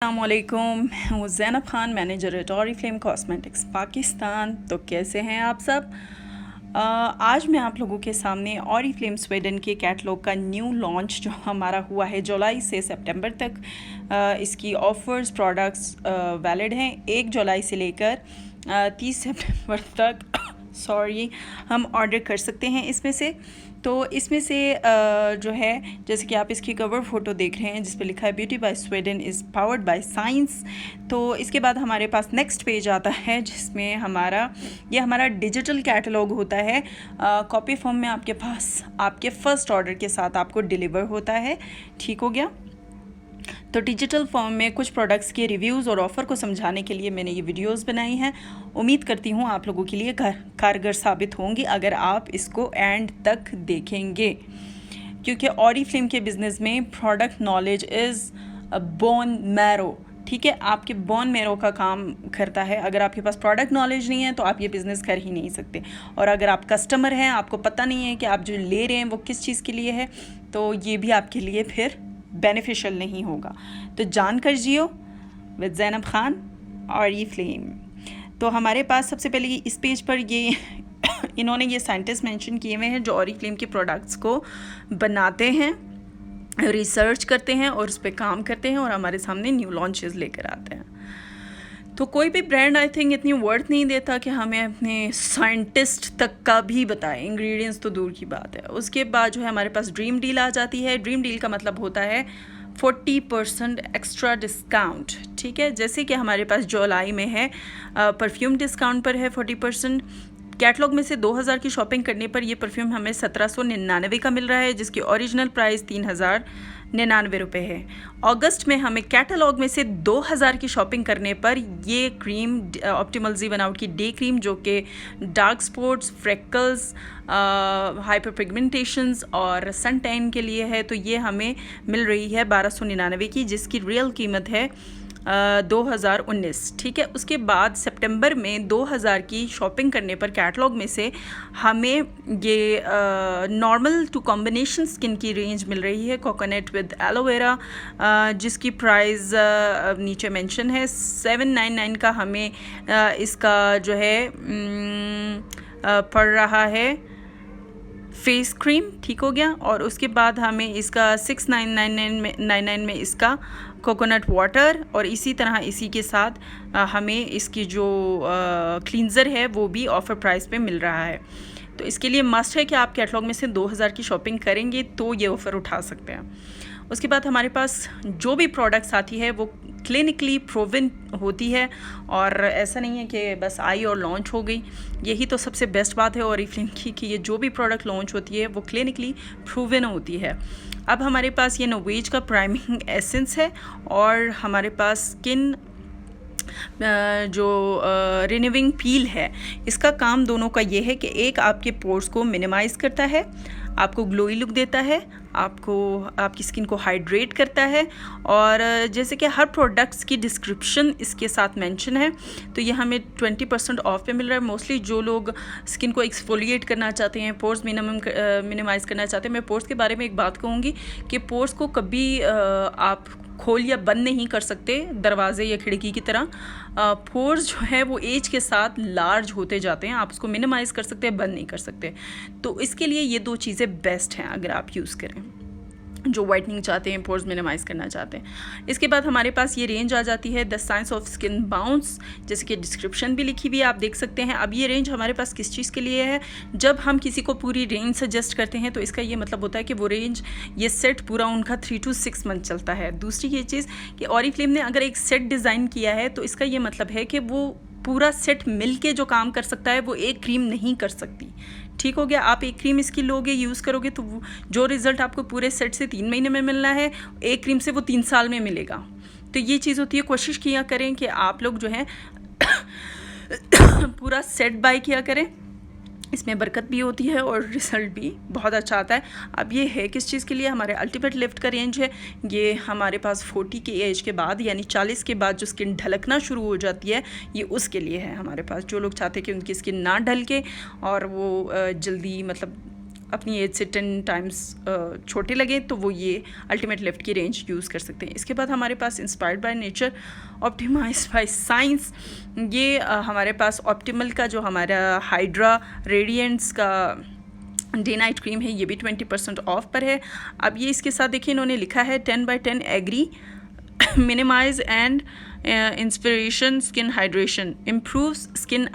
अस्सलामुअलैकुम, मैं हूँ Zainab Khan, manager eight Oriflame cosmetics Pakistan. तो कैसे हैं आप सब? आज मैं आप लोगों के सामने ऑरिफ्लेम स्वीडन के कैटलॉग का न्यू लॉन्च जो हमारा हुआ है जुलाई से सितंबर तक। इसकी ऑफ़र्स प्रोडक्ट्स वैलिड हैं 1 जुलाई से लेकर 30 सितंबर तक हम ऑर्डर कर सकते हैं इसमें से। तो इसमें से जो है, जैसे कि आप इसकी कवर फ़ोटो देख रहे हैं जिस पे लिखा है beauty by Sweden is powered by science. तो इसके बाद हमारे पास नेक्स्ट पेज आता है जिसमें ये हमारा डिजिटल कैटलॉग होता है। कॉपी फॉर्म में आपके पास आपके फ़र्स्ट ऑर्डर के साथ आपको डिलीवर होता है। ठीक हो गया? तो डिजिटल फॉर्म में कुछ प्रोडक्ट्स के रिव्यूज़ और ऑफ़र को समझाने के लिए मैंने ये वीडियोस बनाई हैं। उम्मीद करती हूँ आप लोगों के लिए कारगर साबित होंगी अगर आप इसको एंड तक देखेंगे, क्योंकि ऑरिफ्लेम के बिज़नेस में product knowledge is bone marrow. ठीक है, आपके बोन मैरो का काम करता है। अगर आपके पास प्रोडक्ट नॉलेज नहीं है तो आप ये बिज़नेस कर ही नहीं सकते। और अगर आप कस्टमर हैं, आपको पता नहीं है कि आप जो ले रहे हैं वो किस चीज़ के लिए है, तो ये भी आपके लिए फिर बेनिफिशियल नहीं होगा। तो जानकर जियो विद ज़ैनब ख़ान ऑरिफ्लेम। तो हमारे पास सबसे पहले इस पेज पर ये इन्होंने ये साइंटिस्ट मेंशन किए हुए हैं जो ऑरिफ्लेम के प्रोडक्ट्स को बनाते हैं, रिसर्च करते हैं और उस पर काम करते हैं और हमारे सामने न्यू लॉन्चेस लेकर आते हैं। तो कोई भी ब्रांड आई थिंक इतनी वर्थ नहीं देता कि हमें अपने साइंटिस्ट तक का भी बताए, इंग्रेडिएंट्स तो दूर की बात है। उसके बाद जो है हमारे पास ड्रीम डील आ जाती है। ड्रीम डील का मतलब होता है 40% एक्स्ट्रा डिस्काउंट। ठीक है, जैसे कि हमारे पास जुलाई में है परफ्यूम डिस्काउंट पर है 40%। कैटलॉग में से 2000 की शॉपिंग करने पर ये परफ्यूम हमें 1799 का मिल रहा है, जिसकी ओरिजिनल प्राइस 3099 रुपये है। अगस्त में हमें कैटलॉग में से 2000 की शॉपिंग करने पर ये क्रीम ऑप्टिमल जी वन आउट की डे क्रीम, जो कि dark spots, freckles, hyper pigmentations और सन टैन के लिए है, तो ये हमें मिल रही है 1299 की, जिसकी रियल कीमत है 2019। ठीक है, उसके बाद सितंबर में 2000 की शॉपिंग करने पर कैटलॉग में से हमें ये नॉर्मल टू कॉम्बिनेशन स्किन की रेंज मिल रही है, कोकोनट विद एलोवेरा, जिसकी प्राइस नीचे मेंशन है 799 का हमें इसका जो है पड़ रहा है फेस क्रीम। ठीक हो गया। और उसके बाद हमें इसका 6999 में इसका कोकोनट वाटर, और इसी तरह इसी के साथ हमें इसकी जो क्लींज़र है वो भी ऑफ़र प्राइस पे मिल रहा है। तो इसके लिए मस्ट है कि आप कैटलॉग में से 2000 की शॉपिंग करेंगे तो ये ऑफ़र उठा सकते हैं। उसके बाद हमारे पास जो भी प्रोडक्ट्स आती है वो क्लिनिकली प्रूवन होती है, और ऐसा नहीं है कि बस आई और लॉन्च हो गई। यही तो सबसे बेस्ट बात है ऑरिफ्लेम की कि ये जो भी प्रोडक्ट लॉन्च होती है वो क्लिनिकली प्रूवन होती है। अब हमारे पास ये नोवेज का प्राइमिंग एसेंस है, और हमारे पास स्किन जो रिन्यूइंग पील है, इसका काम दोनों का ये है कि एक आपके पोर्स को मिनिमाइज़ करता है, आपको ग्लोई लुक देता है, आपकी स्किन को हाइड्रेट करता है। और जैसे कि हर प्रोडक्ट्स की डिस्क्रिप्शन इसके साथ मेंशन है, तो ये हमें 20% ऑफ पे मिल रहा है। मोस्टली जो लोग स्किन को एक्सफोलिएट करना चाहते हैं, पोर्स मिनिमाइज़ करना चाहते हैं। मैं पोर्स के बारे में एक बात कहूँगी कि पोर्स को कभी आप खोल या बंद नहीं कर सकते दरवाजे या खिड़की की तरह। पोर्स जो है वो एज के साथ लार्ज होते जाते हैं, आप उसको मिनिमाइज़ कर सकते हैं, बंद नहीं कर सकते। तो इसके लिए ये दो चीज़ें बेस्ट हैं अगर आप यूज़ करें, जो वाइटनिंग चाहते हैं, पोर्स मिनिमाइज़ करना चाहते हैं। इसके बाद हमारे पास ये रेंज आ जाती है the science of skin bounce, जैसे कि डिस्क्रिप्शन भी लिखी हुई है, आप देख सकते हैं। अब ये रेंज हमारे पास किस चीज़ के लिए है? जब हम किसी को पूरी रेंज सजेस्ट करते हैं तो इसका ये मतलब होता है कि वो रेंज, ये सेट पूरा उनका 3 to 6 मंथ चलता है। दूसरी ये चीज़ कि ऑरिफ्लेम ने अगर एक सेट डिज़ाइन किया है तो इसका ये मतलब है कि वो पूरा सेट मिल के जो काम कर सकता है वो एक क्रीम नहीं कर सकती। ठीक हो गया। आप एक क्रीम इसकी लोगे, यूज़ करोगे, तो जो रिज़ल्ट आपको पूरे सेट से 3 महीने में मिलना है, एक क्रीम से वो 3 साल में मिलेगा। तो ये चीज़ होती है। कोशिश किया करें कि आप लोग जो है पूरा सेट बाय किया करें, इसमें बरकत भी होती है और रिज़ल्ट भी बहुत अच्छा आता है। अब ये है किस चीज़ के लिए? हमारे अल्टीमेट लिफ्ट का रेंज है, ये हमारे पास 40 की एज के बाद, यानी 40 के बाद जो स्किन ढलकना शुरू हो जाती है, ये उसके लिए है हमारे पास। जो लोग चाहते हैं कि उनकी स्किन ना ढलके और वो जल्दी मतलब अपनी एज से 10 टाइम्स छोटे लगे तो वो ये अल्टीमेट लिफ्ट की रेंज यूज़ कर सकते हैं। इसके बाद हमारे पास inspired by nature, optimized by science, ये हमारे पास ऑप्टिमल का जो हमारा हाइड्रा रेडियंट्स का डे नाइट क्रीम है, ये भी 20% ऑफ पर है। अब ये इसके साथ देखिए इन्होंने लिखा है 10/10 agree, minimise and inspiration skin hydration, improves skin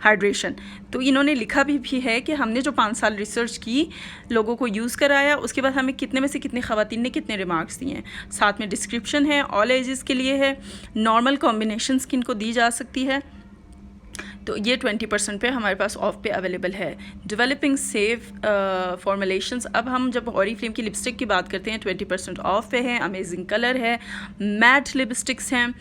hydration. तो इन्होंने लिखा भी है कि हमने जो 5 साल रिसर्च की, लोगों को यूज़ कराया, उसके बाद हमें कितने में से कितने ख़वातीन ने कितने रिमार्क्स दिए हैं। साथ में डिस्क्रिप्शन है, ऑल एजेस के लिए है, नॉर्मल कॉम्बिनेशन स्किन को दी जा सकती है। तो ये 20% पे हमारे पास ऑफ पे अवेलेबल है। डेवलपिंग सेफ फॉर्मुलेशंस, अब हम जब ऑरीफ्लेम की लिपस्टिक की बात करते हैं 20% ऑफ पे है। अमेजिंग कलर है, मैट लिपस्टिक्स हैं,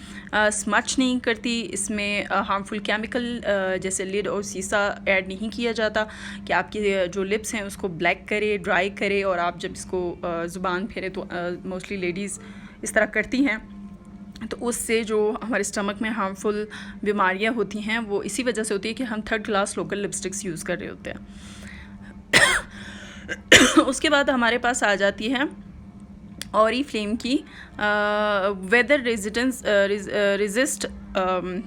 स्मच नहीं करती, इसमें हार्मफुल केमिकल जैसे लिड और सीसा ऐड नहीं किया जाता कि आपकी जो लिप्स हैं उसको ब्लैक करे, ड्राई करे, और आप जब इसको ज़ुबान फेरे तो मोस्टली लेडीज़ इस तरह करती हैं, तो उससे जो हमारे स्टमक में हार्मफुल बीमारियां होती हैं वो इसी वजह से होती है कि हम 3rd class local lipsticks use कर रहे होते हैं। उसके बाद हमारे पास आ जाती है ऑरीफ्लेम की वेदर रेजिस्ट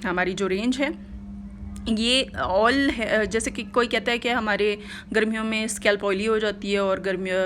हमारी जो रेंज है, ये ऑल है। जैसे कि कोई कहता है कि हमारे गर्मियों में स्कैल्प ऑयली हो जाती है और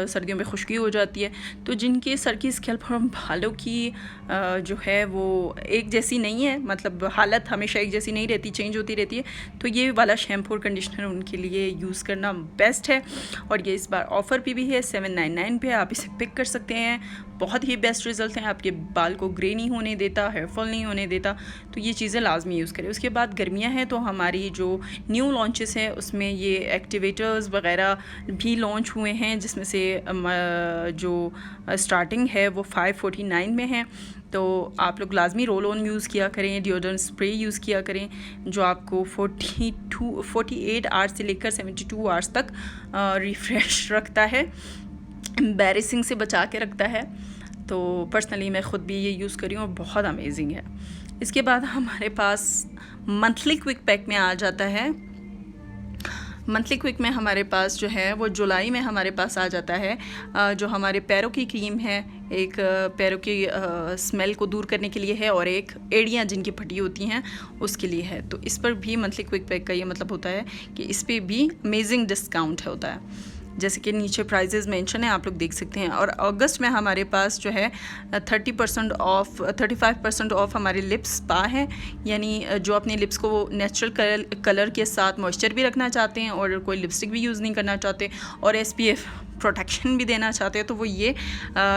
सर्दियों में खुश्की हो जाती है, तो जिनके सर की स्कैल्प और बालों की जो है वो एक जैसी नहीं है, मतलब हालत हमेशा एक जैसी नहीं रहती, चेंज होती रहती है, तो ये वाला शैम्पू और कंडीशनर उनके लिए यूज़ करना बेस्ट है। और ये इस बार ऑफ़र पे भी है, 799 पे आप इसे पिक कर सकते हैं। बहुत ही बेस्ट रिजल्ट हैं, आपके बाल को ग्रे नहीं होने देता, हेयर फॉल नहीं होने देता, तो ये चीज़ें लाजमी यूज़ करें। उसके बाद गर्मियाँ हैं तो हमारी जो न्यू लॉन्चेस हैं उसमें ये एक्टिवेटर्स वगैरह भी लॉन्च हुए हैं, जिसमें से जो स्टार्टिंग है वो 549 में है। तो आप लोग लाजमी रोल ऑन यूज़ किया करें, डिओड्रेंट स्प्रे यूज़ किया करें जो आपको 48 आवर्स से लेकर 72 आवर्स तक रिफ़्रेश रखता है, एम्बैरेसिंग से बचा के रखता है। तो पर्सनली मैं ख़ुद भी ये यूज़ करी हूँ और बहुत अमेजिंग है। इसके बाद हमारे पास मंथली क्विक पैक में आ जाता है। मंथली क्विक में हमारे पास जो है वो जुलाई में हमारे पास आ जाता है, जो हमारे पैरों की क्रीम है, एक पैरों की स्मेल को दूर करने के लिए है और एक एड़ियाँ जिनकी फटी होती हैं उसके लिए है। तो इस पर भी मंथली क्विक पैक का ये मतलब होता है कि इस पर भी अमेजिंग डिस्काउंट होता है, जैसे कि नीचे प्राइजेस मेंशन है, आप लोग देख सकते हैं। और अगस्त में हमारे पास जो है 35% ऑफ हमारे लिप्स स्पा है, यानी जो अपने लिप्स को नेचुरल कलर के साथ मॉइस्चर भी रखना चाहते हैं और कोई लिपस्टिक भी यूज़ नहीं करना चाहते और SPF प्रोटेक्शन भी देना चाहते हैं, तो वो ये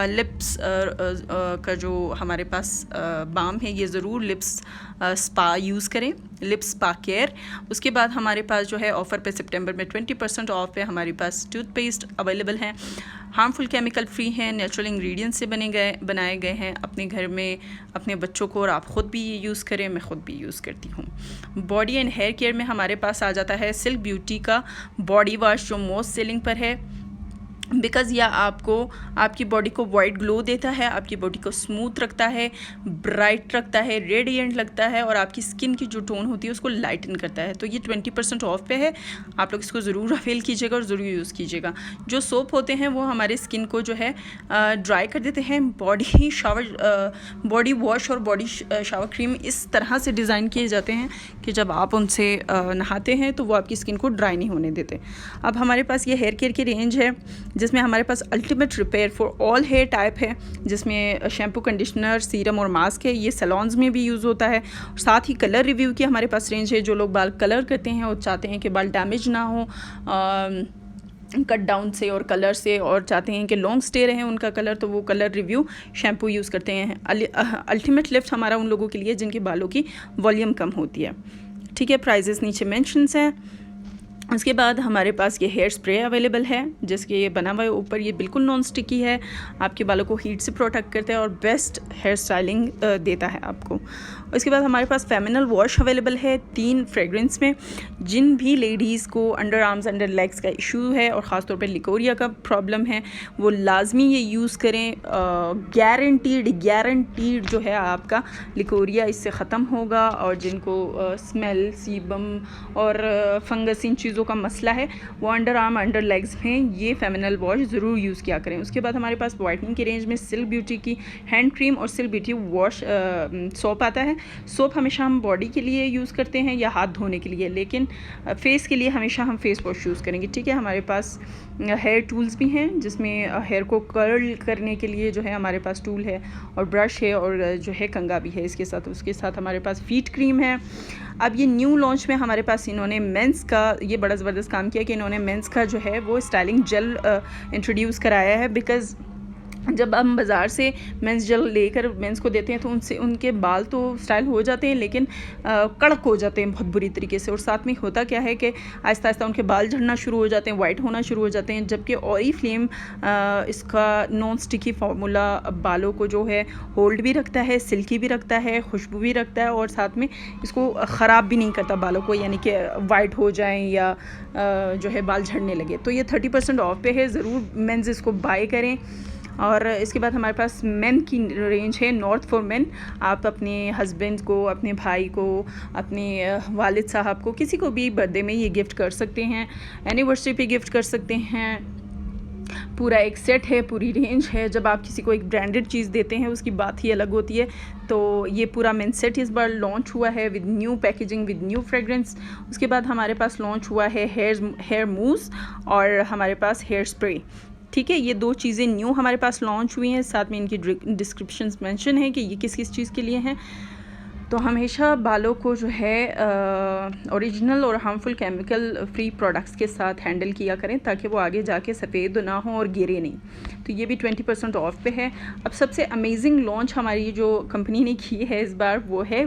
लिप्स का जो हमारे पास बाम है ये ज़रूर लिप्स स्पा यूज़ करें, लिप्स स्पा केयर। उसके बाद हमारे पास जो है ऑफ़र पे सितंबर में 20% ऑफ पे हमारे पास टूथपेस्ट अवेलेबल हैं, हार्मफुल केमिकल फ्री हैं, नेचुरल इंग्रेडिएंट्स से बनाए गए हैं। अपने घर में अपने बच्चों को और आप ख़ुद भी ये यूज़ करें, मैं ख़ुद भी यूज़ करती हूँ। बॉडी एंड हेयर केयर में हमारे पास आ जाता है सिल्क ब्यूटी का बॉडी वॉश जो मोस्ट सेलिंग पर है, बिकॉज़ यह आपको आपकी बॉडी को वाइट ग्लो देता है, आपकी बॉडी को स्मूथ रखता है, ब्राइट रखता है, रेडिएंट लगता है और आपकी स्किन की जो टोन होती है उसको लाइटन करता है। तो ये 20% ऑफ पे है, आप लोग इसको ज़रूर अवेल कीजिएगा और ज़रूर यूज़ कीजिएगा। जो सोप होते हैं वो हमारे स्किन को जो है ड्राई कर देते हैं। बॉडी वॉश और बॉडी शावर क्रीम इस तरह से डिज़ाइन किए जाते हैं कि जब आप उनसे नहाते हैं तो वो आपकी स्किन को ड्राई नहीं होने देते। अब हमारे पास ये हेयर केयर की रेंज है जिसमें हमारे पास ultimate repair for all hair type है, जिसमें शैम्पू, कंडीशनर, सीरम और मास्क है। ये सैलून्स में भी यूज़ होता है। और साथ ही कलर रिव्यू की हमारे पास रेंज है। जो लोग बाल कलर करते हैं और चाहते हैं कि बाल डैमेज ना हो कट डाउन से और कलर से, और चाहते हैं कि लॉन्ग स्टे रहे उनका कलर, तो वो कलर रिव्यू शैम्पू यूज़ करते हैं। अल्टीमेट लिफ्ट हमारा उन लोगों के लिए जिनके बालों की वॉल्यूम कम होती है। ठीक है, प्राइजेस नीचे मेंशन्स हैं। उसके बाद हमारे पास ये हेयर स्प्रे अवेलेबल है, जिसके ये बना हुआ है ऊपर, ये बिल्कुल नॉन स्टिकी है, आपके बालों को हीट से प्रोटेक्ट करता है और बेस्ट हेयर स्टाइलिंग देता है आपको। उसके बाद हमारे पास फेमिनल वॉश अवेलेबल है 3 फ्रेगरेंस में। जिन भी लेडीज़ को अंडर आर्म्स, अंडर लेग्स का इशू है और ख़ास तौर पे लिकोरिया का प्रॉब्लम है, वो लाजमी ये यूज़ करें। गारंटीड जो है आपका लिकोरिया इससे ख़त्म होगा। और जिनको स्मेल, सीबम और फंगस इन चीज़ों चीज़ों का मसला है वो अंडर आर्म अंडर लेग्स में ये फेमिनल वॉश ज़रूर यूज़ किया करें। उसके बाद हमारे पास वाइटनिंग की रेंज में सिल्क ब्यूटी की हैंड क्रीम और सिल्क ब्यूटी वॉश सोप आता है। सोप हमेशा हम बॉडी के लिए यूज़ करते हैं या हाथ धोने के लिए, लेकिन फेस के लिए हमेशा हम फेस वॉश यूज़ करेंगे, ठीक है। हमारे पास हेयर टूल्स भी हैं जिसमें हेयर को कर्ल करने के लिए जो है हमारे पास टूल है, और ब्रश है, और जो है कंघा भी है इसके साथ। उसके साथ हमारे पास फीट क्रीम है। अब ये न्यू लॉन्च में हमारे पास इन्होंने मेंस का ये बड़ा ज़बरदस्त काम किया कि इन्होंने मेंस का जो है वो स्टाइलिंग जेल इंट्रोड्यूस कराया है। बिकॉज़ जब हम बाज़ार से मेंस जेल लेकर मेंस को देते हैं तो उनसे उनके बाल तो स्टाइल हो जाते हैं, लेकिन कड़क हो जाते हैं बहुत बुरी तरीके से, और साथ में होता क्या है कि आहिस्ता आहिस्ता उनके बाल झड़ना शुरू हो जाते हैं, वाइट होना शुरू हो जाते हैं। जबकि ऑरिफ्लेम इसका नॉन स्टिकी फार्मूला बालों को जो है होल्ड भी रखता है, सिल्की भी रखता है, खुशबू भी रखता है, और साथ में इसको ख़राब भी नहीं करता बालों को, यानी कि वाइट हो जाएँ या जो है बाल झड़ने लगे। तो ये 30% ऑफ पे है, ज़रूर मेंस इसको बाय करें। और इसके बाद हमारे पास मेन की रेंज है नॉर्थ फॉर मेन। आप अपने हस्बैंड को, अपने भाई को, अपने वालिद साहब को, किसी को भी बर्थडे में ये गिफ्ट कर सकते हैं, एनिवर्सरी पे गिफ्ट कर सकते हैं। पूरा एक सेट है, पूरी रेंज है। जब आप किसी को एक ब्रांडेड चीज़ देते हैं उसकी बात ही अलग होती है। तो ये पूरा मेन सेट इस बार लॉन्च हुआ है with new packaging, with new fragrance. उसके बाद हमारे पास लॉन्च हुआ है हेयर मूस और हमारे पास हेयर स्प्रे, ठीक है। ये 2 चीज़ें न्यू हमारे पास लॉन्च हुई हैं। साथ में इनकी डिस्क्रिप्शंस मेंशन है कि ये किस किस चीज़ के लिए हैं। तो हमेशा बालों को जो है ओरिजिनल और हार्मफुल केमिकल फ्री प्रोडक्ट्स के साथ हैंडल किया करें, ताकि वो आगे जाके सफ़ेद ना हो और गिरे नहीं। तो ये भी 20% ऑफ पे है। अब सबसे अमेजिंग लॉन्च हमारी जो कंपनी ने की है इस बार वो है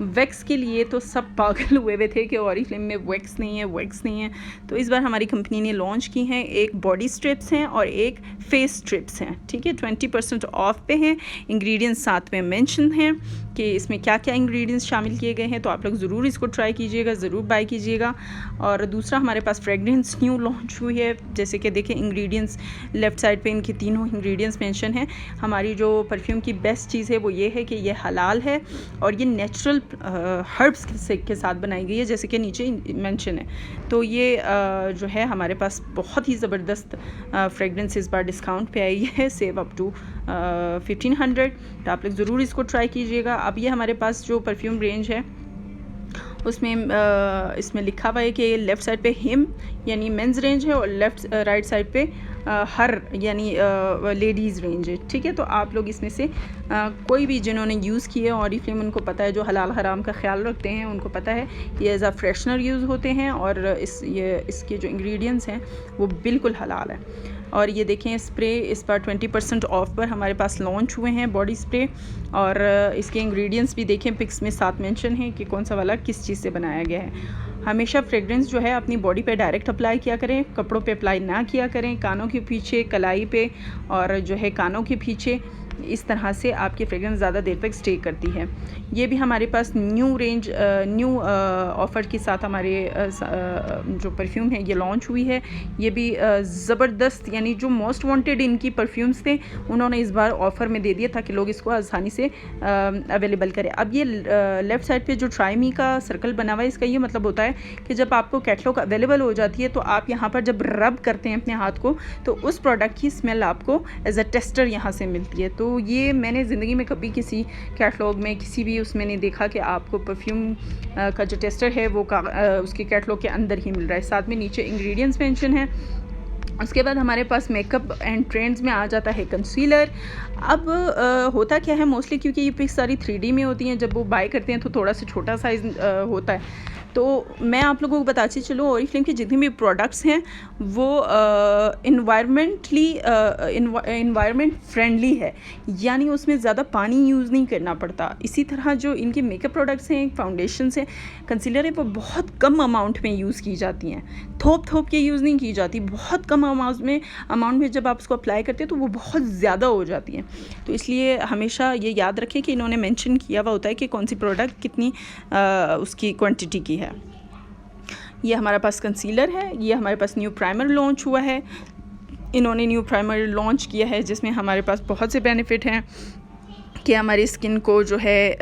वैक्स के लिए तो सब पागल हुए थे कि ऑरिफ्लेम में वैक्स नहीं है। तो इस बार हमारी कंपनी ने लॉन्च की हैं, एक बॉडी स्ट्रिप्स हैं और एक फेस स्ट्रिप्स हैं, ठीक है। 20% ऑफ पे हैं। इंग्रेडिएंट्स साथ में मेंशन हैं कि इसमें क्या क्या इंग्रेडिएंट्स शामिल किए गए हैं। तो आप लोग ज़रूर इसको ट्राई कीजिएगा, ज़रूर बाय कीजिएगा। और दूसरा हमारे पास फ्रेगरेंस न्यू लॉन्च हुई है। जैसे कि देखें इंग्रेडिएंट्स लेफ़्ट साइड पे इनके तीनों इंग्रेडिएंट्स मेंशन हैं। हमारी जो परफ्यूम की बेस्ट चीज़ है वो ये है कि ये हलाल है और ये नेचुरल हर्ब्स के साथ बनाई गई है, जैसे कि नीचे मेंशन है। तो ये जो है हमारे पास बहुत ही ज़बरदस्त फ्रेगरेंस इस बार डिस्काउंट पे आई है, सेव अप टू 1500। तो आप लोग ज़रूर इसको ट्राई कीजिएगा। अब ये हमारे पास जो परफ्यूम रेंज है उसमें इसमें लिखा हुआ है कि लेफ़्ट साइड पे हिम यानी मेंस रेंज है और राइट साइड पे हर यानी लेडीज़ रेंज है, ठीक है। तो आप लोग इसमें से कोई भी जिन्होंने यूज़ किए ऑरिफ्लेम उनको पता है, जो हलाल हराम का ख्याल रखते हैं उनको पता है ये एज अ फ्रेशनर यूज़ होते हैं, और इसके जो इंग्रेडिएंट्स हैं वो बिल्कुल हलाल है। और ये देखें स्प्रे इस बार 20% ऑफ पर हमारे पास लॉन्च हुए हैं बॉडी स्प्रे, और इसके इंग्रेडिएंट्स भी देखें पिक्स में साथ मेंशन है कि कौन सा वाला किस चीज़ से बनाया गया है। हमेशा फ्रेगरेंस जो है अपनी बॉडी पे डायरेक्ट अप्लाई किया करें, कपड़ों पे अप्लाई ना किया करें। कानों के पीछे, कलाई पे और जो है कानों के पीछे, इस तरह से आपकी फ्रेगरेंस ज़्यादा देर तक स्टे करती है। ये भी हमारे पास न्यू रेंज न्यू ऑफ़र के साथ हमारे जो परफ्यूम है ये लॉन्च हुई है। ये भी ज़बरदस्त, यानी जो मोस्ट वांटेड इनकी परफ्यूम्स थे उन्होंने इस बार ऑफ़र में दे दिया ताकि लोग इसको आसानी से अवेलेबल करें। अब ये लेफ़्ट साइड पे जो ट्राई मी का सर्कल बना हुआ है, इसका ये मतलब होता है कि जब आपको कैटलॉग अवेलेबल हो जाती है तो आप यहाँ पर जब रब करते हैं अपने हाथ को तो उस प्रोडक्ट की स्मेल आपको एज अ टेस्टर यहाँ से मिलती है। तो ये मैंने ज़िंदगी में कभी किसी कैटलॉग में किसी भी उसमें नहीं देखा कि आपको परफ्यूम का जो टेस्टर है वो उसके कैटलॉग के अंदर ही मिल रहा है। साथ में नीचे इंग्रेडिएंट्स मेंशन है। उसके बाद हमारे पास मेकअप एंड ट्रेंड्स में आ जाता है कंसीलर। अब होता क्या है मोस्टली, क्योंकि ये पिक्स सारी 3D में होती हैं, जब वो बाय करते हैं तो थोड़ा सा छोटा साइज़ होता है। तो मैं आप लोगों को बताती चलूँ ऑरिफ्लेम के जितने भी प्रोडक्ट्स हैं वो इन्वायरमेंट फ्रेंडली है, यानी उसमें ज़्यादा पानी यूज़ नहीं करना पड़ता। इसी तरह जो इनके मेकअप प्रोडक्ट्स हैं, फाउंडेशंस हैं, कंसीलर है, वो बहुत कम अमाउंट में यूज़ की जाती हैं, थोप के यूज़ नहीं की जाती। बहुत कम अमाउंट में जब आप उसको अप्लाई करते हैं तो वो बहुत ज़्यादा हो जाती हैं। तो इसलिए हमेशा ये याद रखें कि इन्होंने मेंशन किया हुआ होता है कि कौन सी प्रोडक्ट कितनी उसकी क्वांटिटी की है। ये हमारे पास कंसीलर है। ये हमारे पास न्यू प्राइमर लॉन्च हुआ है। इन्होंने न्यू प्राइमर लॉन्च किया है जिसमें हमारे पास बहुत से बेनिफिट हैं। कि हमारी स्किन को जो है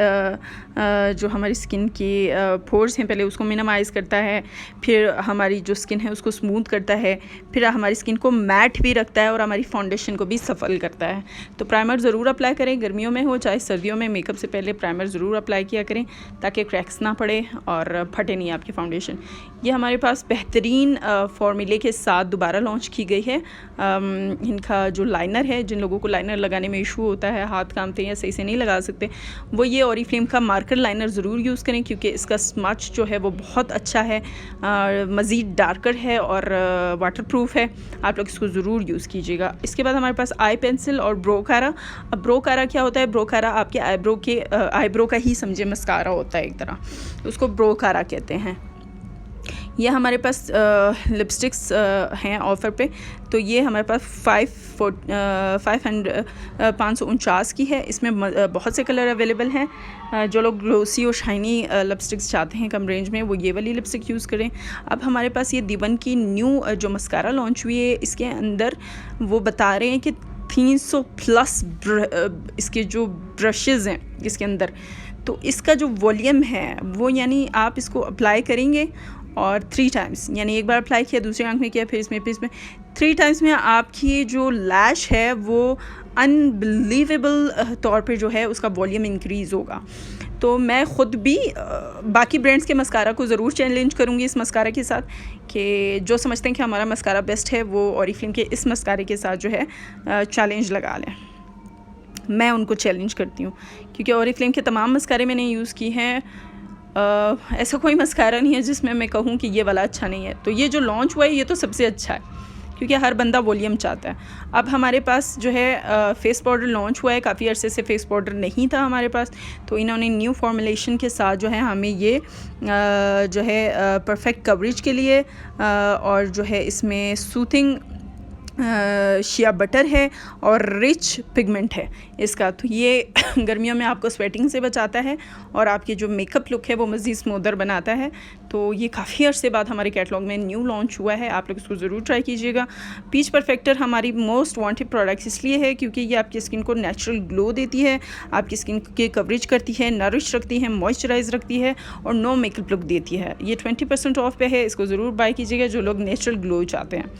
जो हमारी स्किन की पोर्स हैं पहले उसको मिनिमाइज़ करता है, फिर हमारी जो स्किन है उसको स्मूथ करता है, फिर हमारी स्किन को मैट भी रखता है और हमारी फाउंडेशन को भी सफल करता है। तो प्राइमर ज़रूर अप्लाई करें, गर्मियों में हो चाहे सर्दियों में, मेकअप से पहले प्राइमर ज़रूर अप्लाई किया करें ताकि क्रैक्स ना पड़े और फटे नहीं आपकी फाउंडेशन। ये हमारे पास बेहतरीन फॉर्मूले के साथ दोबारा लॉन्च की गई है। इनका जो लाइनर है, जिन लोगों को लाइनर लगाने में इशू होता है, हाथ कामते हैं या सही से नहीं लगा सकते, वो ये ऑरिफ्लेम का मार्कर लाइनर ज़रूर यूज़ करें क्योंकि इसका स्मच जो है वो बहुत अच्छा है, मज़ीद डार्कर है और वाटरप्रूफ है। आप लोग इसको ज़रूर यूज़ कीजिएगा। इसके बाद हमारे पास आई पेंसिल और ब्रोकारा। अब ब्रोकारा क्या होता है? ब्रोकारा आपके आईब्रो का ही समझे मस्कारा होता है एक तरह, उसको ब्रोकारा कहते हैं। ये हमारे पास लिपस्टिक्स हैं ऑफ़र पे, तो ये हमारे पास 549 की है। इसमें बहुत से कलर अवेलेबल हैं। जो लोग ग्लोसी और शाइनी लिपस्टिक्स चाहते हैं कम रेंज में, वो ये वाली लिपस्टिक यूज़ करें। अब हमारे पास ये दिवन की न्यू जो मस्कारा लॉन्च हुई है, इसके अंदर वो बता रहे हैं कि 300 प्लस इसके जो ब्रशेज़ हैं इसके अंदर, तो इसका जो वॉल्यूम है वो, यानी आप इसको अप्लाई करेंगे और 3 टाइम्स, यानी एक बार अप्लाई किया, दूसरी आंख में किया, फिर इसमें 3 टाइम्स में आपकी जो लैश है वो अनबिलीवेबल तौर पे जो है उसका वॉल्यूम इंक्रीज़ होगा। तो मैं ख़ुद भी बाकी ब्रांड्स के मस्कारा को ज़रूर चैलेंज करूँगी इस मस्कारा के साथ, कि जो समझते हैं कि हमारा मस्कारा बेस्ट है वो ऑरिफ्लेम के इस मस्कारे के साथ जो है चैलेंज लगा लें। मैं उनको चैलेंज करती हूँ क्योंकि ऑरिफ्लेम के तमाम मस्कारे मैंने यूज़ किए हैं। ऐसा कोई मस्कारा नहीं है जिसमें मैं कहूँ कि ये वाला अच्छा नहीं है। तो ये जो लॉन्च हुआ है ये तो सबसे अच्छा है क्योंकि हर बंदा वॉल्यूम चाहता है। अब हमारे पास जो है फेस पाउडर लॉन्च हुआ है। काफ़ी अरसे से फेस पाउडर नहीं था हमारे पास, तो इन्होंने न्यू फॉर्मुलेशन के साथ जो है हमें ये जो है परफेक्ट कवरेज के लिए और जो है इसमें सूथिंग शिया बटर है और रिच पिगमेंट है इसका, तो ये गर्मियों में आपको स्वेटिंग से बचाता है और आपकी जो मेकअप लुक है वो मज़ीद स्मूदर बनाता है। तो ये काफ़ी अर्से बाद हमारे कैटलॉग में न्यू लॉन्च हुआ है, आप लोग इसको ज़रूर ट्राई कीजिएगा। पीच परफेक्टर हमारी मोस्ट वांटेड प्रोडक्ट्स इसलिए है क्योंकि ये आपकी स्किन को नेचुरल ग्लो देती है, आपकी स्किन की कवरेज करती है, नरिश रखती है, मॉइस्चराइज रखती है और नो मेकअप लुक देती है। ये 20% ऑफ पे है, इसको ज़रूर बाय कीजिएगा जो लोग नेचुरल ग्लो चाहते हैं।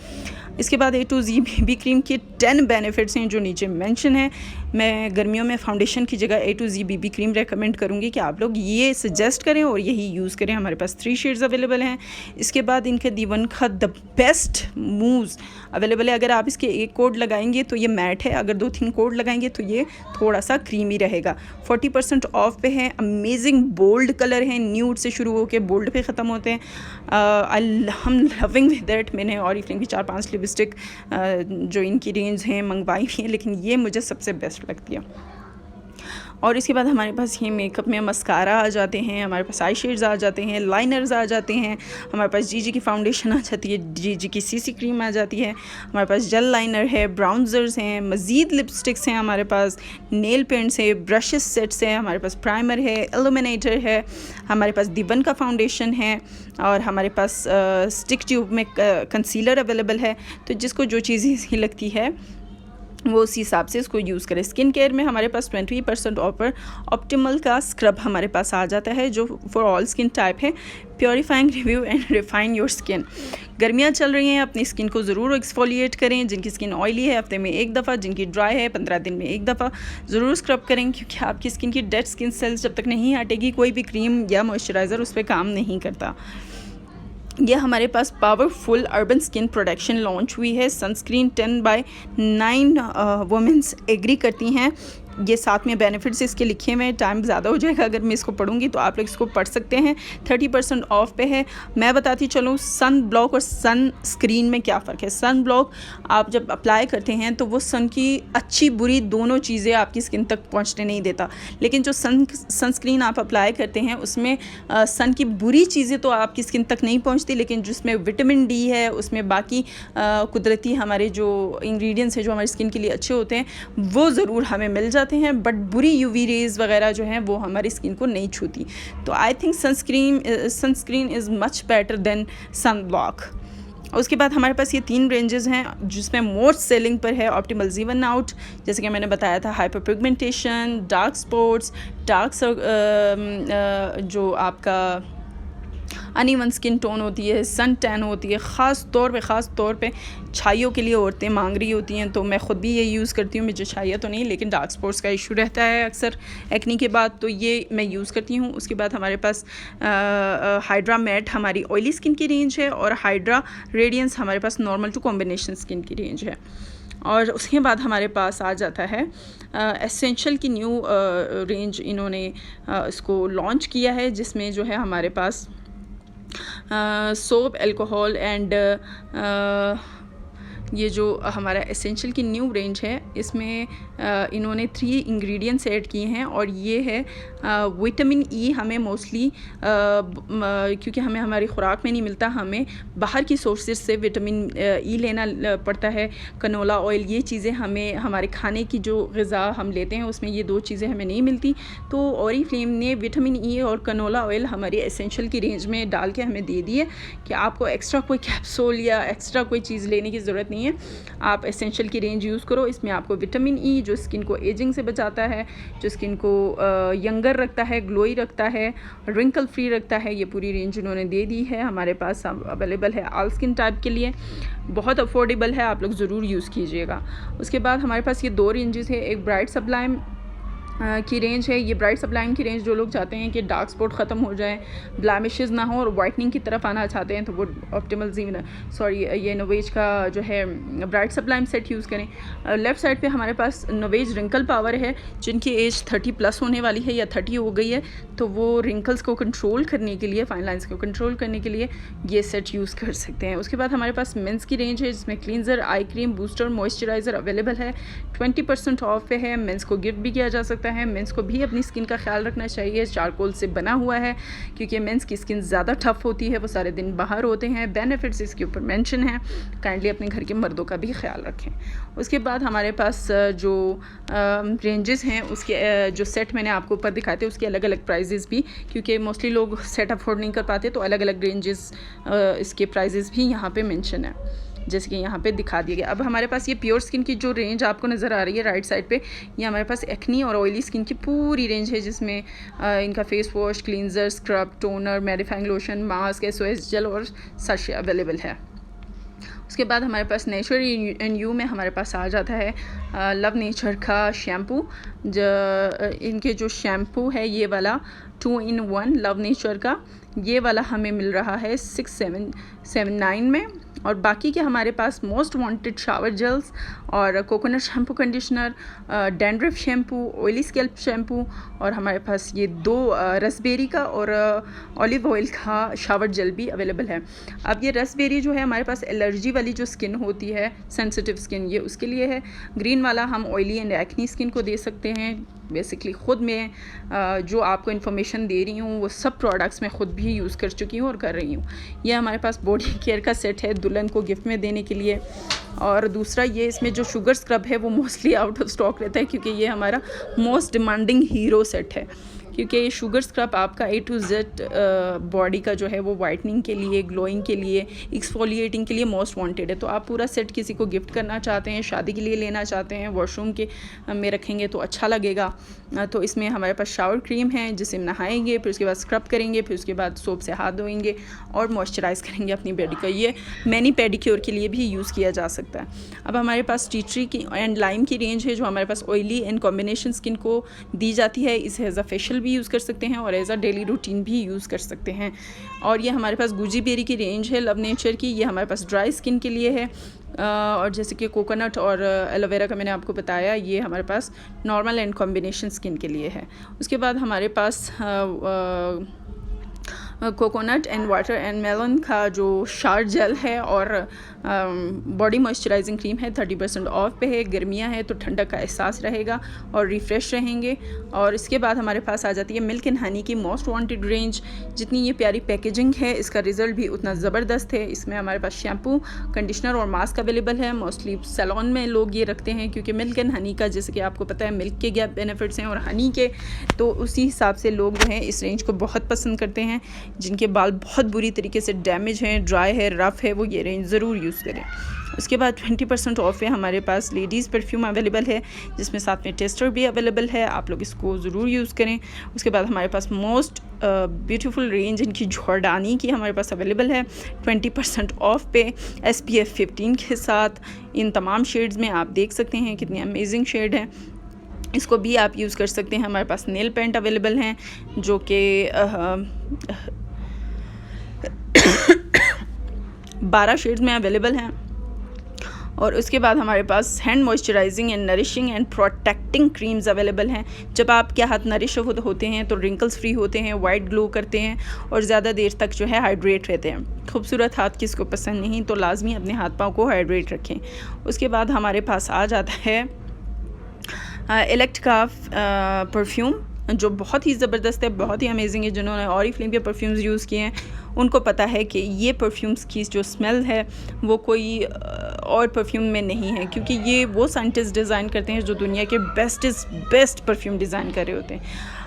इसके बाद A to Z baby cream के 10 बेनिफिट्स हैं जो नीचे मेंशन है। मैं गर्मियों में फाउंडेशन की जगह A to Z baby cream recommend करूँगी कि आप लोग ये सजेस्ट करें और यही यूज़ करें। हमारे पास 3 शेड्स अवेलेबल हैं। इसके बाद इनके दिवन का द बेस्ट मूव्स अवेलेबल है। अगर आप इसके एक कोड लगाएंगे तो ये मैट है, अगर 2-3 कोड लगाएंगे तो ये थोड़ा सा क्रीमी रहेगा। 40% ऑफ पे है। अमेजिंग बोल्ड कलर हैं, न्यूड से शुरू होकर बोल्ड पे ख़त्म होते हैं। हम लविंग विद दैट। मैंने ऑरिफ्लेम की 4-5 लिपस्टिक जो इनकी रेंज हैं मंगवाई हुई हैं, लेकिन ये मुझे सबसे बेस्ट लगती है। और इसके बाद हमारे पास ये मेकअप में मस्कारा आ जाते हैं, हमारे पास आई शेड्स आ जाते हैं, लाइनर्स आ जाते हैं, हमारे पास जीजी की फाउंडेशन आ जाती है, जीजी की सीसी क्रीम आ जाती है, हमारे पास जेल लाइनर है, ब्राउन्जर्स हैं, मज़ीद लिपस्टिक्स हैं, हमारे पास नेल पेंट्स है, ब्रशेस सेट्स हैं, हमारे पास प्राइमर है, इल्यूमिनेटर है, हमारे पास दिवन का फाउंडेशन है और हमारे पास स्टिक ट्यूब में कंसीलर अवेलेबल है। तो जिसको जो चीज़ ईजी लगती है वो उसी हिसाब से इसको यूज़ करें। स्किन केयर में हमारे पास 20% ऑफर ऑप्टिमल का स्क्रब हमारे पास आ जाता है जो फॉर ऑल स्किन टाइप है। Purifying review and refine your skin. गर्मियाँ चल रही हैं, अपनी स्किन को ज़रूर एक्सफोलिएट करें। जिनकी स्किन ऑयली है हफ्ते में 1 दफ़ा, जिनकी ड्राई है 15 दिन में 1 दफ़ा ज़रूर स्क्रब करें क्योंकि आपकी स्किन की डेड स्किन सेल्स जब तक नहीं हटेगी कोई भी क्रीम या मॉइस्चराइज़र उस पर काम नहीं करता। ये हमारे पास powerful urban skin protection launch हुई है। सनस्क्रीन 10/9 वुमेंस एग्री करती हैं। ये साथ में बेनिफिट्स इसके लिखे हुए हैं। टाइम ज़्यादा हो जाएगा अगर मैं इसको पढ़ूंगी, तो आप लोग इसको पढ़ सकते हैं। 30% ऑफ पे है। मैं बताती चलूँ सन ब्लॉक और सन स्क्रीन में क्या फ़र्क है। सन ब्लॉक आप जब अप्लाई करते हैं तो वो सन की अच्छी बुरी दोनों चीज़ें आपकी स्किन तक पहुँचने नहीं देता, लेकिन जो सनस्क्रीन आप अप्लाई करते हैं उसमें सन की बुरी चीज़ें तो आपकी स्किन तक नहीं पहुँचती, लेकिन जिसमें विटामिन डी है, उसमें बाकी कुदरती हमारे जो इंग्रेडिएंट्स हैं जो हमारी स्किन के लिए अच्छे होते हैं वो ज़रूर हमें मिल जाते हैं, बट बुरी यूवी रेज वगैरह जो हैं वो हमारी स्किन को नहीं छूती। तो I think sunscreen is much better than sun block. उसके बाद हमारे पास ये 3 रेंजेस हैं जिसमें मोस्ट सेलिंग पर है ऑप्टिमल जीवन आउट, जैसे कि मैंने बताया था, हाइपर पिगमेंटेशन, डार्क स्पॉट्स, जो आपका अनइवन स्किन टोन होती है, सन टैन होती है, ख़ास तौर पे छाइयों के लिए औरतें मांग रही होती हैं। तो मैं ख़ुद भी ये यूज़ करती हूँ, मुझे छाइयाँ तो नहीं लेकिन डार्क स्पॉट्स का इशू रहता है अक्सर एक्नी के बाद, तो ये मैं यूज़ करती हूँ। उसके बाद हमारे पास हाइड्रा मैट हमारी ऑयली स्किन की रेंज है और हाइड्रा रेडियंस हमारे पास नॉर्मल टू कॉम्बिनेशन स्किन की रेंज है। और उसके बाद हमारे पास आ जाता है एसेंशियल की न्यू रेंज इन्होंने इसको लॉन्च किया है, जिसमें जो है हमारे पास सोप, अल्कोहल एंड ये जो हमारा एसेंशियल की न्यू रेंज है इसमें इन्होंने 3 इंग्रेडिएंट्स ऐड किए हैं और ये है विटामिन ई। हमें मोस्टली क्योंकि हमें हमारी ख़ुराक में नहीं मिलता, हमें बाहर की सोर्सेज से विटामिन ई लेना पड़ता है। कनोला ऑयल, ये चीज़ें हमें हमारे खाने की जो ग़िज़ा हम लेते हैं उसमें ये 2 चीज़ें हमें नहीं मिलती। तो ऑरिफ्लेम ने विटामिन ई और कनोला ऑयल हमारी एसेंशियल की रेंज में डाल के हमें दे दी है कि आपको एक्स्ट्रा कोई कैप्सूल या एक्स्ट्रा कोई चीज़ लेने की ज़रूरत नहीं है, आप एसेंशियल की रेंज यूज़ करो। इसमें आपको विटामिन ई जो स्किन को एजिंग से बचाता है, जो स्किन को यंगर रखता है, ग्लोई रखता है, रिंकल फ्री रखता है, ये पूरी रेंज उन्होंने दे दी है। हमारे पास अवेलेबल है ऑल स्किन टाइप के लिए, बहुत अफोर्डेबल है, आप लोग ज़रूर यूज़ कीजिएगा। उसके बाद हमारे पास ये 2 रेंजेस है, एक ब्राइट सब्लाइम की रेंज है। ये ब्राइट सब्लाइम की रेंज जो लोग चाहते हैं कि डार्क स्पॉट ख़त्म हो जाए, ब्लैमिशेस ना हो और वाइटनिंग की तरफ आना चाहते हैं, तो वो ऑप्टिमल ये नोवेज का जो है ब्राइट सब्लाइम सेट यूज़ करें। लेफ़्ट साइड पे हमारे पास नोवेज रिंकल पावर है, जिनकी एज 30+ होने वाली है या 30 हो गई है, तो वो रिंकल्स को कंट्रोल करने के लिए, फाइन लाइन्स को कंट्रोल करने के लिए ये सेट यूज़ कर सकते हैं। उसके बाद हमारे पास मेंस की रेंज है, जिसमें cleanser, eye cream, booster, moisturiser available है। 20% ऑफ पे है। मेंस को गिफ्ट भी किया जा सकता है। मेंस को भी अपनी स्किन का ख्याल रखना चाहिए, चारकोल से बना हुआ है क्योंकि मेंस की स्किन ज़्यादा टफ होती है, वो सारे दिन बाहर होते हैं। बेनिफिट्स इसके ऊपर मेंशन है, काइंडली अपने घर के मर्दों का भी ख्याल रखें। उसके बाद हमारे पास जो रेंजेस हैं उसके जो सेट मैंने आपको ऊपर दिखाए थे उसके अलग अलग प्राइजेस भी, क्योंकि मोस्टली लोग सेट अफोर्ड नहीं कर पाते, तो अलग अलग रेंजेस इसके प्राइजेस भी यहाँ पे मेंशन है, जैसे कि यहाँ पे दिखा दिया गया। अब हमारे पास ये प्योर स्किन की जो रेंज आपको नज़र आ रही है राइट साइड पे, ये हमारे पास एक्नी और ऑयली स्किन की पूरी रेंज है, जिसमें इनका face wash, cleanser, scrub, toner, mattifying lotion, mask, SOS gel और सैशे अवेलेबल है। उसके बाद हमारे पास नेचर एंड यू में हमारे पास आ जाता है लव नेचर का शैम्पू। इनके जो शैम्पू है ये वाला 2 in 1 लव नेचर का, ये वाला हमें मिल रहा है 6779 में। और बाकी के हमारे पास मोस्ट वांटेड शावर जेल्स और coconut shampoo conditioner, dandruff shampoo, oily scalp shampoo और हमारे पास ये 2 रसबेरी का और ऑलिव ऑयल का शावर जेल भी अवेलेबल है। अब ये रसबेरी जो है हमारे पास एलर्जी वाली जो स्किन होती है, सेंसिटिव स्किन, ये उसके लिए है। ग्रीन वाला हम ऑयली एंड एक्नी स्किन को दे सकते हैं। बेसिकली ख़ुद मैं जो आपको इन्फॉर्मेशन दे रही हूँ वो सब प्रोडक्ट्स मैं ख़ुद भी यूज़ कर चुकी हूँ और कर रही हूँ। ये हमारे पास बॉडी केयर का सेट है दुल्हन को गिफ्ट में देने के लिए। और दूसरा ये इसमें जो शुगर स्क्रब है वो मोस्टली आउट ऑफ स्टॉक रहता है, क्योंकि ये हमारा मोस्ट डिमांडिंग हीरो सेट है, क्योंकि ये शुगर स्क्रब आपका A to Z बॉडी का जो है वो वाइटनिंग के लिए, ग्लोइंग के लिए, एक्सफोलिएटिंग के लिए मोस्ट वांटेड है। तो आप पूरा सेट किसी को गिफ्ट करना चाहते हैं, शादी के लिए लेना चाहते हैं, वॉशरूम के में रखेंगे तो अच्छा लगेगा। तो इसमें हमारे पास शावर क्रीम है जिसे नहाएंगे, फिर उसके बाद स्क्रब करेंगे, फिर उसके बाद सोप से हाथ धोएंगे और मॉइस्चराइज़ करेंगे अपनी बॉडी का। ये मैनी पेडिक्योर के लिए भी यूज़ किया जा सकता है। अब हमारे पास टी ट्री की एंड लाइम की रेंज है, जो हमारे पास ऑयली एंड कॉम्बिनेशन स्किन को दी जाती है। इसे एज अ फेशियल भी यूज़ कर सकते हैं और एज अ डेली रूटीन भी यूज़ कर सकते हैं। और ये हमारे पास गुजी बेरी की रेंज है लव नेचर की, ये हमारे पास ड्राई स्किन के लिए है। और जैसे कि कोकोनट और एलोवेरा का मैंने आपको बताया, ये हमारे पास नॉर्मल एंड कॉम्बिनेशन स्किन के लिए है। उसके बाद हमारे पास coconut and water and melon का जो शावर जेल है और बॉडी मॉइस्चराइजिंग क्रीम है 30% ऑफ पे है। गर्मियाँ है तो ठंडक का एहसास रहेगा और रिफ़्रेश रहेंगे। और इसके बाद हमारे पास आ जाती है मिल्क एंड हनी की मोस्ट वांटेड रेंज। जितनी ये प्यारी पैकेजिंग है इसका रिज़ल्ट भी उतना ज़बरदस्त है। इसमें हमारे पास शैम्पू, कंडीशनर और मास्क अवेलेबल है। मोस्टली सैलून में लोग ये रखते हैं, क्योंकि मिल्क एंड हनी का जैसे कि आपको पता है मिल्क के क्या बेनिफिट्स हैं और हनी के, तो उसी हिसाब से लोग जो हैं इस रेंज को बहुत पसंद करते हैं। जिनके बाल बहुत बुरी तरीके से डैमेज हैं, ड्राई है, रफ़ है, वो ये रेंज ज़रूर यूज़ करें। उसके बाद 20% ऑफ है हमारे पास लेडीज़ परफ्यूम अवेलेबल है, जिसमें साथ में टेस्टर भी अवेलेबल है, आप लोग इसको ज़रूर यूज़ करें। उसके बाद हमारे पास मोस्ट ब्यूटीफुल रेंज इनकी जॉर्डानी की हमारे पास अवेलेबल है 20% ऑफ पे, SPF 15 के साथ। इन तमाम शेड्स में आप देख सकते हैं कितनी अमेजिंग शेड है, इसको भी आप यूज़ कर सकते हैं। हमारे पास नेल पेंट अवेलेबल हैं जो कि 12 शेड्स में अवेलेबल हैं। और उसके बाद हमारे पास hand moisturising and nourishing and protecting creams available हैं। जब आपके हाथ नरिश होते हैं तो रिंकल्स फ्री होते हैं, वाइट ग्लो करते हैं और ज़्यादा देर तक जो है हाइड्रेट रहते हैं। खूबसूरत हाथ किसको पसंद नहीं, तो लाजमी अपने हाथ पाँव को हाइड्रेट रखें। उसके बाद हमारे पास आ जाता है इलेक्ट का परफ्यूम, जो बहुत ही ज़बरदस्त है, बहुत ही अमेजिंग है। जिन्होंने ऑरिफ्लेम के परफ्यूम्स यूज़ किए हैं उनको पता है कि ये परफ्यूम्स की जो स्मेल है वो कोई और परफ्यूम में नहीं है, क्योंकि ये वो साइंटिस्ट डिज़ाइन करते हैं जो दुनिया के बेस्ट परफ्यूम डिज़ाइन कर रहे होते हैं।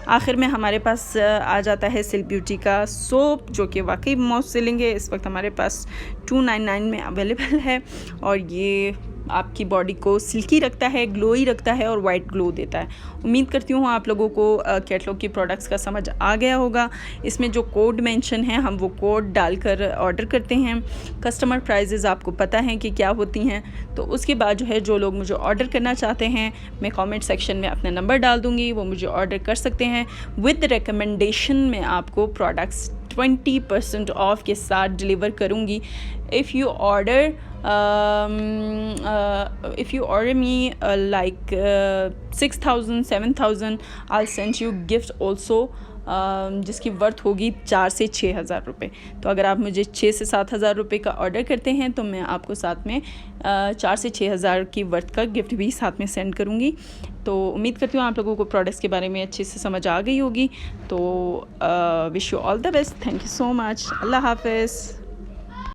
आखिर में हमारे पास आ जाता है सिल्क ब्यूटी का सोप, जो कि वाकई मोस्ट सेलिंग है। इस वक्त हमारे पास 299 में अवेलेबल है और ये आपकी बॉडी को सिल्की रखता है, ग्लोई रखता है और वाइट ग्लो देता है। उम्मीद करती हूँ आप लोगों को कैटलॉग की प्रोडक्ट्स का समझ आ गया होगा। इसमें जो कोड मेंशन है हम वो कोड डालकर ऑर्डर करते हैं। कस्टमर प्राइजेज़ आपको पता है कि क्या होती हैं, तो उसके बाद जो है जो लोग मुझे ऑर्डर करना चाहते हैं मैं कमेंट सेक्शन में अपना नंबर डाल दूँगी, वो मुझे ऑर्डर कर सकते हैं। विद रिकमेंडेशन में आपको प्रोडक्ट्स 20% ऑफ के साथ डिलीवर करूँगी। If you order me like 6,000 7,000 I'll send you gift also, जिसकी वर्थ होगी 4 से 6,000 रुपये। तो अगर आप मुझे 6 से 7,000 रुपये का ऑर्डर करते हैं तो मैं आपको साथ में 4 से 6,000 की वर्थ का गिफ्ट भी साथ में सेंड करूँगी। तो उम्मीद करती हूँ आप लोगों को प्रोडक्ट्स के बारे में अच्छे से समझ आ गई होगी। तो wish you all the best. Thank you so much. अल्लाह हाफ़िज़।